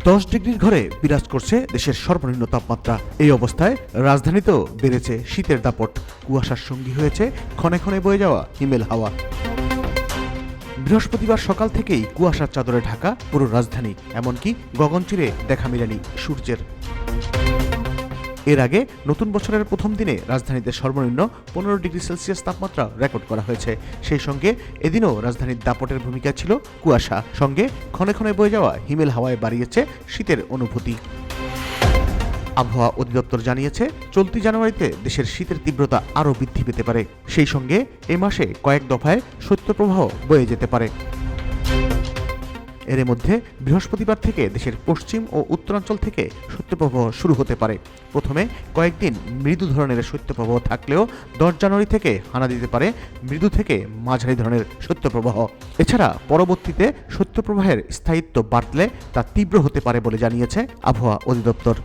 10 ডিগ্রির ঘরে বিরাজ করছে দেশের সর্বনিম্ন তাপমাত্রা। এই অবস্থায় রাজধানীতেও বেড়েছে শীতের দাপট। কুয়াশার সঙ্গী হয়েছে ক্ষণে ক্ষণে বয়ে যাওয়া হিমেল হাওয়া। বৃহস্পতিবার সকাল থেকেই কুয়াশার চাদরে ঢাকা পুরো রাজধানী, এমনকি গগনচিরে দেখা মেলেনি সূর্যের। এর আগে নতুন বছরের প্রথম দিনে রাজধানীতে সর্বনিম্ন 15 ডিগ্রি সেলসিয়াস তাপমাত্রা রেকর্ড করা হয়েছে। সেই সঙ্গে এদিনও রাজধানীর দাপটের ভূমিকা ছিল কুয়াশা, সঙ্গে ক্ষণে ক্ষণে বয়ে যাওয়া হিমেল হাওয়ায় বাড়িয়েছে শীতের অনুভূতি। আবহাওয়া অধিদপ্তর জানিয়েছে, চলতি জানুয়ারিতে দেশের শীতের তীব্রতা আরও বৃদ্ধি পেতে পারে। সেই সঙ্গে এ মাসে কয়েক দফায় শৈত্যপ্রবাহ বয়ে যেতে পারে। এর মধ্যে বৃহস্পতিবার থেকে দেশের পশ্চিম ও উত্তরাঞ্চল থেকে শৈত্যপ্রবাহ শুরু হতে পারে। প্রথমে কয়েকদিন মৃদু ধরনের শৈত্যপ্রবাহ থাকলেও 10 জানুয়ারি থেকে হানা দিতে পারে মৃদু থেকে মাঝারি ধরনের শৈত্যপ্রবাহ। এছাড়া পরবর্তীতে শৈত্যপ্রবাহের স্থায়িত্ব বাড়লে তা তীব্র হতে পারে বলে জানিয়েছে আবহাওয়া অধিদপ্তর।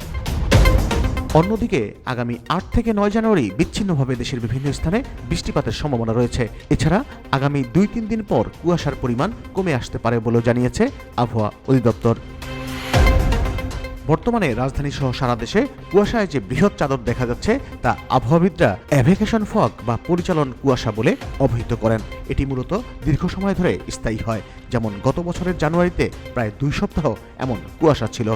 অন্যদিকে আগামী 8 থেকে 9 জানুয়ারি বিচ্ছিন্নভাবে দেশের বিভিন্ন স্থানে বৃষ্টিপাতের সম্ভাবনা রয়েছে। এছাড়া আগামী 2-3 দিন পর কুয়াশার পরিমাণ কমে আসতে পারে বলেও জানিয়েছে আবহাওয়া অধিদপ্তর। বর্তমানে রাজধানী সহ সারা দেশে কুয়াশায় যে বৃহৎ চাদর দেখা যাচ্ছে তা আবহাওয়াবিদরা অ্যাভেকেশন ফগ বা পরিচালন কুয়াশা বলে অভিহিত করেন। এটি মূলত দীর্ঘ সময় ধরে স্থায়ী হয়, যেমন গত বছরের জানুয়ারিতে প্রায় 2 সপ্তাহ এমন কুয়াশা ছিল।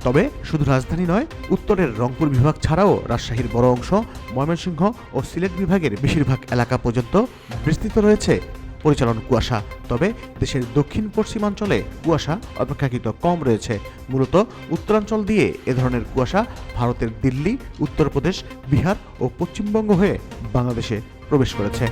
তবে শুধু রাজধানী নয়, উত্তরের রংপুর বিভাগ ছাড়াও রাজশাহীর বড় অংশ, ময়মনসিংহ ও সিলেট বিভাগের বেশিরভাগ এলাকা পর্যন্ত বিস্তৃত রয়েছে পরিচালন কুয়াশা। তবে দেশের দক্ষিণ পশ্চিমাঞ্চলে কুয়াশা অপেক্ষাকৃত কম রয়েছে। মূলত উত্তরাঞ্চল দিয়ে এ ধরনের কুয়াশা ভারতের দিল্লি, উত্তরপ্রদেশ, বিহার ও পশ্চিমবঙ্গ হয়ে বাংলাদেশে প্রবেশ করেছে।